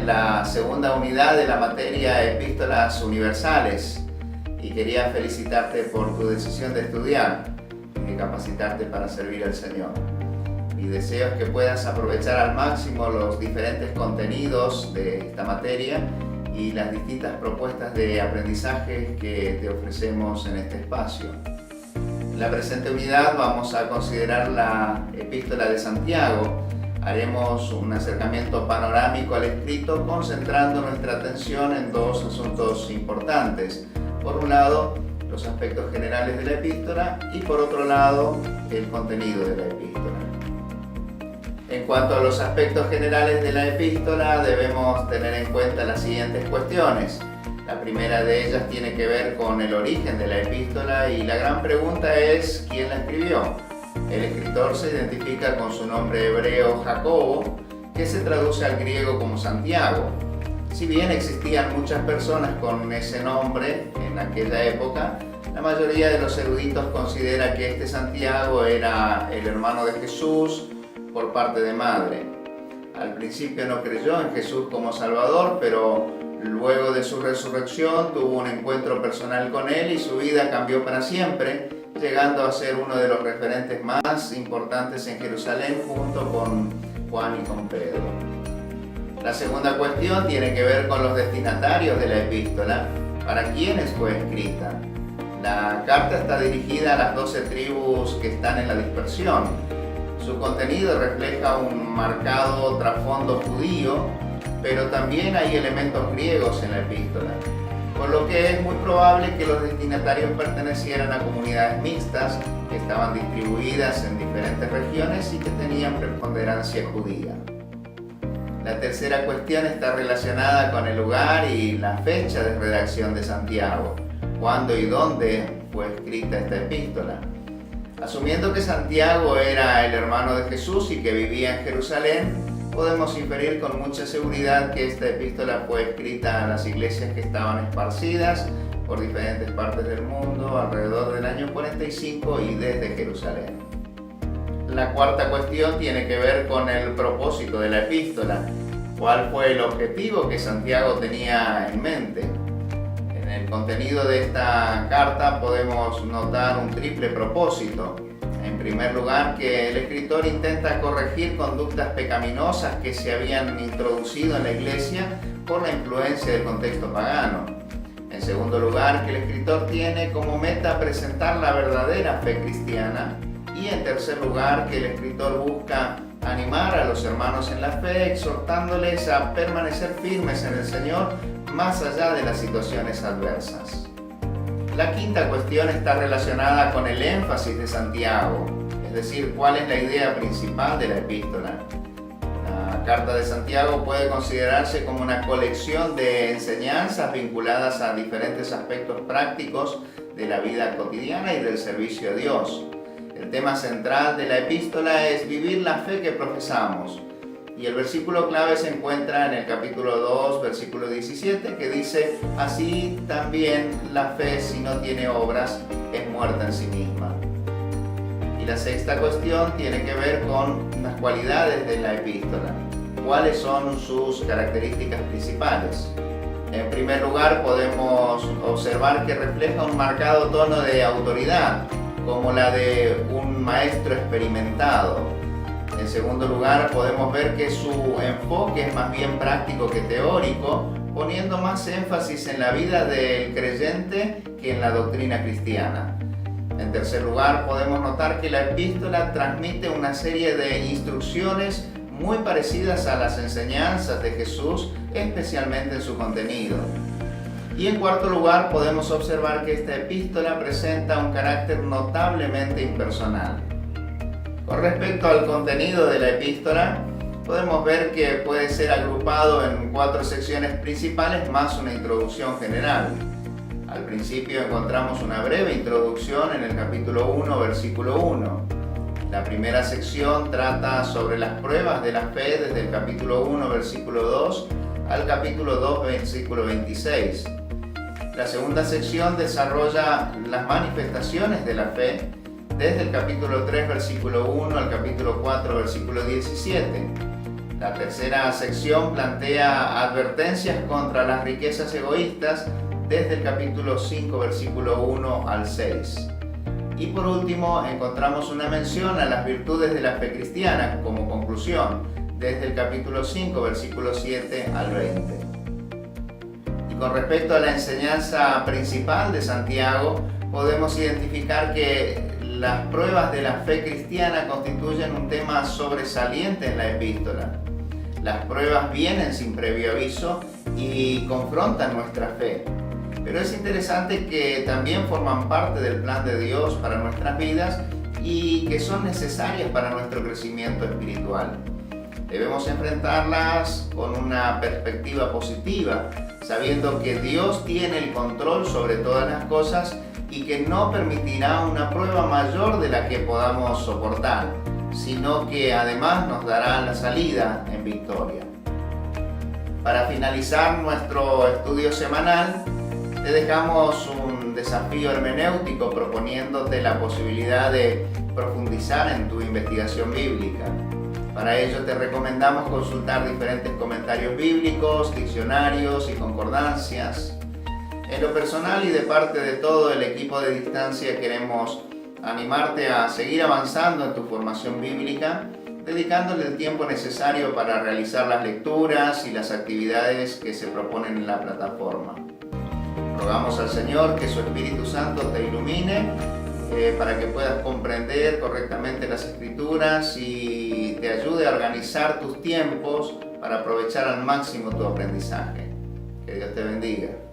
en la segunda unidad de la materia Epístolas Universales y quería felicitarte por tu decisión de estudiar y capacitarte para servir al Señor. Mi deseo es que puedas aprovechar al máximo los diferentes contenidos de esta materia y las distintas propuestas de aprendizaje que te ofrecemos en este espacio. En la presente unidad vamos a considerar la Epístola de Santiago. Haremos un acercamiento panorámico al escrito, concentrando nuestra atención en dos asuntos importantes. Por un lado, los aspectos generales de la epístola y por otro lado, el contenido de la epístola. En cuanto a los aspectos generales de la epístola, debemos tener en cuenta las siguientes cuestiones. La primera de ellas tiene que ver con el origen de la epístola y la gran pregunta es ¿quién la escribió? El escritor se identifica con su nombre hebreo Jacobo, que se traduce al griego como Santiago. Si bien existían muchas personas con ese nombre en aquella época, la mayoría de los eruditos considera que este Santiago era el hermano de Jesús por parte de madre. Al principio no creyó en Jesús como Salvador, pero luego de su resurrección tuvo un encuentro personal con él y su vida cambió para siempre, llegando a ser uno de los referentes más importantes en Jerusalén junto con Juan y con Pedro. La segunda cuestión tiene que ver con los destinatarios de la epístola, para quienes fue escrita. La carta está dirigida a las 12 tribus que están en la dispersión. Su contenido refleja un marcado trasfondo judío, pero también hay elementos griegos en la epístola, por lo que es muy probable que los destinatarios pertenecieran a comunidades mixtas que estaban distribuidas en diferentes regiones y que tenían preponderancia judía. La tercera cuestión está relacionada con el lugar y la fecha de redacción de Santiago, cuándo y dónde fue escrita esta epístola. Asumiendo que Santiago era el hermano de Jesús y que vivía en Jerusalén, podemos inferir con mucha seguridad que esta epístola fue escrita a las iglesias que estaban esparcidas por diferentes partes del mundo alrededor del año 45 y desde Jerusalén. La cuarta cuestión tiene que ver con el propósito de la epístola. ¿Cuál fue el objetivo que Santiago tenía en mente? En el contenido de esta carta podemos notar un triple propósito. En primer lugar, que el escritor intenta corregir conductas pecaminosas que se habían introducido en la iglesia por la influencia del contexto pagano. En segundo lugar, que el escritor tiene como meta presentar la verdadera fe cristiana. Y en tercer lugar, que el escritor busca animar a los hermanos en la fe, exhortándoles a permanecer firmes en el Señor más allá de las situaciones adversas. La quinta cuestión está relacionada con el énfasis de Santiago, es decir, cuál es la idea principal de la epístola. La carta de Santiago puede considerarse como una colección de enseñanzas vinculadas a diferentes aspectos prácticos de la vida cotidiana y del servicio a Dios. El tema central de la epístola es vivir la fe que profesamos. Y el versículo clave se encuentra en el capítulo 2, versículo 17, que dice: así también la fe, si no tiene obras, es muerta en sí misma. Y la sexta cuestión tiene que ver con las cualidades de la epístola. ¿Cuáles son sus características principales? En primer lugar, podemos observar que refleja un marcado tono de autoridad, como la de un maestro experimentado. En segundo lugar, podemos ver que su enfoque es más bien práctico que teórico, poniendo más énfasis en la vida del creyente que en la doctrina cristiana. En tercer lugar, podemos notar que la epístola transmite una serie de instrucciones muy parecidas a las enseñanzas de Jesús, especialmente en su contenido. Y en cuarto lugar, podemos observar que esta epístola presenta un carácter notablemente impersonal. Con respecto al contenido de la epístola, podemos ver que puede ser agrupado en 4 secciones principales más una introducción general. Al principio encontramos una breve introducción en el capítulo 1, versículo 1. La primera sección trata sobre las pruebas de la fe desde el capítulo 1, versículo 2 al capítulo 2, versículo 26. La segunda sección desarrolla las manifestaciones de la fe desde el capítulo 3, versículo 1 al capítulo 4, versículo 17. La tercera sección plantea advertencias contra las riquezas egoístas desde el capítulo 5, versículo 1 al 6. Y por último, encontramos una mención a las virtudes de la fe cristiana como conclusión, desde el capítulo 5, versículo 7 al 20. Y con respecto a la enseñanza principal de Santiago, podemos identificar que las pruebas de la fe cristiana constituyen un tema sobresaliente en la epístola. Las pruebas vienen sin previo aviso y confrontan nuestra fe. Pero es interesante que también forman parte del plan de Dios para nuestras vidas y que son necesarias para nuestro crecimiento espiritual. Debemos enfrentarlas con una perspectiva positiva, sabiendo que Dios tiene el control sobre todas las cosas y que no permitirá una prueba mayor de la que podamos soportar, sino que además nos dará la salida en victoria. Para finalizar nuestro estudio semanal, te dejamos un desafío hermenéutico proponiéndote la posibilidad de profundizar en tu investigación bíblica. Para ello te recomendamos consultar diferentes comentarios bíblicos, diccionarios y concordancias. En lo personal y de parte de todo el equipo de Distancia queremos animarte a seguir avanzando en tu formación bíblica, dedicándole el tiempo necesario para realizar las lecturas y las actividades que se proponen en la plataforma. Rogamos al Señor que su Espíritu Santo te ilumine para que puedas comprender correctamente las Escrituras y te ayude a organizar tus tiempos para aprovechar al máximo tu aprendizaje. Que Dios te bendiga.